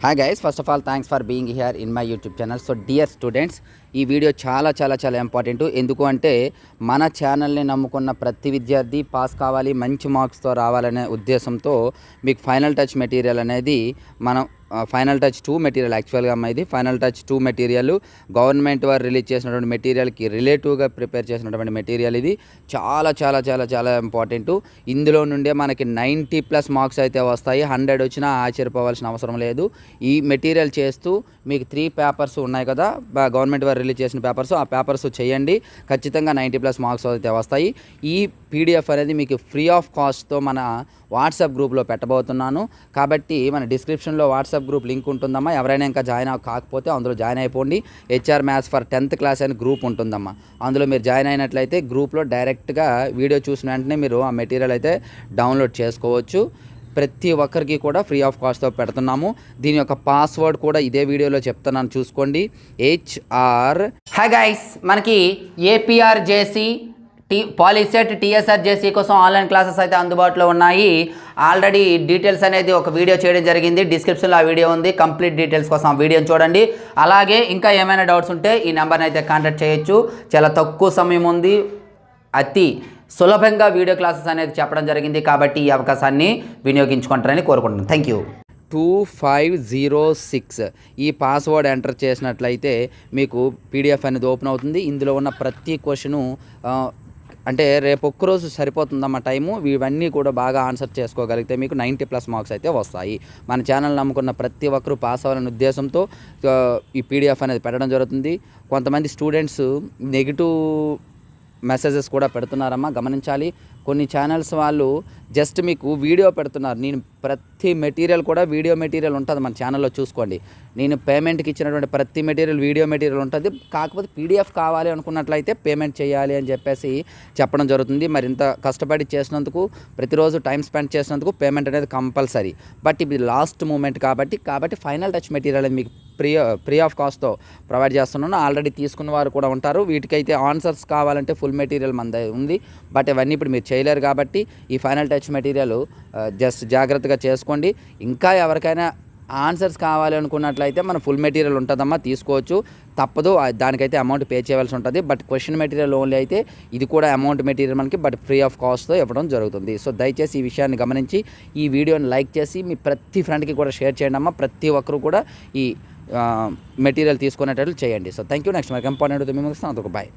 Hi guys, first of all thanks for being here in my YouTube channel. So dear students, ఈ video చాలా important. ఎందుకు అంటే మన ఛానల్ని నమ్ముకున్న ప్రతి విద్యార్థి పాస్ కావాలి, మంచి మార్క్స్తో రావాలనే ఉద్దేశంతో మీకు ఫైనల్ టచ్ మెటీరియల్ అనేది మనం ఫైనల్ టచ్ 2 మెటీరియల్ యాక్చువల్గా ఇది ఫైనల్ టచ్ 2 మెటీరియల్ గవర్నమెంట్ వారు రిలీజ్ చేసినటువంటి మెటీరియల్కి రిలేటివ్గా ప్రిపేర్ చేసినటువంటి మెటీరియల్. ఇది చాలా ఇంపార్టెంట్. ఇందులో నుండే మనకి 90+ మార్క్స్ అయితే వస్తాయి. 100 వచ్చినా ఆశ్చర్యపోవాల్సిన అవసరం లేదు. ఈ మెటీరియల్ చేస్తూ మీకు 3 పేపర్స్ ఉన్నాయి కదా, గవర్నమెంట్ వారు రిలీజ్ చేసిన పేపర్స్, ఆ పేపర్స్ చేయండి, ఖచ్చితంగా 90+ మార్క్స్ అయితే వస్తాయి. ఈ పీడిఎఫ్ అనేది మీకు ఫ్రీ ఆఫ్ కాస్ట్తో మన వాట్సాప్ గ్రూప్లో పెట్టబోతున్నాను. కాబట్టి మన డిస్క్రిప్షన్లో వాట్సాప్ గ్రూప్ లింక్ ఉంటుందమ్మా. ఎవరైనా ఇంకా జాయిన్ కాకపోతే అందులో జాయిన్ అయిపోండి. HR maths for 10th class అని గ్రూప్ ఉంటుందమ్మా. అందులో మీరు జాయిన్ అయినట్లయితే గ్రూప్లో డైరెక్ట్గా వీడియో చూసిన వెంటనే మీరు ఆ మెటీరియల్ అయితే డౌన్లోడ్ చేసుకోవచ్చు. ప్రతి ఒక్కరికి కూడా ఫ్రీ ఆఫ్ కాస్ట్తో పెడుతున్నాము. దీని యొక్క పాస్వర్డ్ కూడా ఇదే వీడియోలో చెప్తున్నాను, చూసుకోండి. HR. హాయ్ గైస్, మనకి APRJC పాలిసెట్ TSRJC కోసం ఆన్లైన్ క్లాసెస్ అయితే అందుబాటులో ఉన్నాయి. ఆల్రెడీ డీటెయిల్స్ అనేది ఒక వీడియో చేయడం జరిగింది. డిస్క్రిప్షన్లో ఆ వీడియో ఉంది. కంప్లీట్ డీటెయిల్స్ కోసం ఆ వీడియోని చూడండి. అలాగే ఇంకా ఏమైనా డౌట్స్ ఉంటే ఈ నెంబర్ని అయితే కాంటాక్ట్ చేయొచ్చు. చాలా తక్కువ సమయం ఉంది, అతి సులభంగా వీడియో క్లాసెస్ అనేది చెప్పడం జరిగింది. కాబట్టి ఈ అవకాశాన్ని వినియోగించుకుంటారని కోరుకుంటున్నాను. Thank you. 2506 ఈ పాస్వర్డ్ ఎంటర్ చేసినట్లయితే మీకు PDF అనేది ఓపెన్ అవుతుంది. ఇందులో ఉన్న ప్రతి క్వశ్చను అంటే రేపు ఒక్కరోజు సరిపోతుందన్న టైము. ఇవన్నీ కూడా బాగా ఆన్సర్ చేసుకోగలిగితే మీకు 90+ మార్క్స్ అయితే వస్తాయి. మన ఛానల్ నమ్ముకున్న ప్రతి ఒక్కరూ పాస్ అవ్వాలనే ఉద్దేశంతో ఈ PDF అనేది పెట్టడం జరుగుతుంది. కొంతమంది స్టూడెంట్స్ నెగిటివ్ మెసేజెస్ కూడా పెడుతున్నారమ్మా, గమనించాలి. కొన్ని ఛానల్స్ వాళ్ళు జస్ట్ మీకు వీడియో పెడుతున్నారు. నేను ప్రతి మెటీరియల్ కూడా వీడియో మెటీరియల్ ఉంటుంది మన ఛానల్లో, చూసుకోండి. నేను పేమెంట్కి ఇచ్చినటువంటి ప్రతి మెటీరియల్ వీడియో మెటీరియల్ ఉంటుంది. కాకపోతే PDF కావాలి అనుకున్నట్లయితే పేమెంట్ చేయాలి అని చెప్పేసి చెప్పడం జరుగుతుంది. మరి ఇంత కష్టపడి చేసినందుకు, ప్రతిరోజు టైం స్పెండ్ చేసినందుకు పేమెంట్ అనేది కంపల్సరీ. బట్ ఇది లాస్ట్ మూమెంట్ కాబట్టి ఫైనల్ టచ్ మెటీరియల్ అనేది మీకు ఫ్రీ ఆఫ్ కాస్ట్తో ప్రొవైడ్ చేస్తున్నాను. ఆల్రెడీ తీసుకున్న వారు కూడా ఉంటారు. వీటికైతే ఆన్సర్స్ కావాలంటే ఫుల్ మెటీరియల్ మన ఉంది. బట్ ఇవన్నీ ఇప్పుడు మీరు చేయలేరు కాబట్టి ఈ ఫైనల్ టచ్ మెటీరియల్ జస్ట్ జాగ్రత్తగా చేసుకోండి. ఇంకా ఎవరికైనా ఆన్సర్స్ కావాలి అనుకున్నట్లయితే మన ఫుల్ మెటీరియల్ ఉంటుందమ్మా, తీసుకోవచ్చు, తప్పదు. దానికైతే అమౌంట్ పే చేయవలసి ఉంటుంది. బట్ క్వశ్చన్ మెటీరియల్ ఓన్లీ అయితే ఇది కూడా అమౌంట్ మెటీరియల్ మనకి బట్ ఫ్రీ ఆఫ్ కాస్ట్తో ఇవ్వడం జరుగుతుంది. సో దయచేసి ఈ విషయాన్ని గమనించి ఈ వీడియోని లైక్ చేసి మీ ప్రతి ఫ్రెండ్కి కూడా షేర్ చేయండి అమ్మా. ప్రతి ఒక్కరు కూడా ఈ మెటీరియల్ తీసుకునేటట్లు చేయండి. So thank you. నెక్స్ట్ మనకి ఇంపార్టెంట్ మేము ముగిస్తాం. అదొక బాయ్.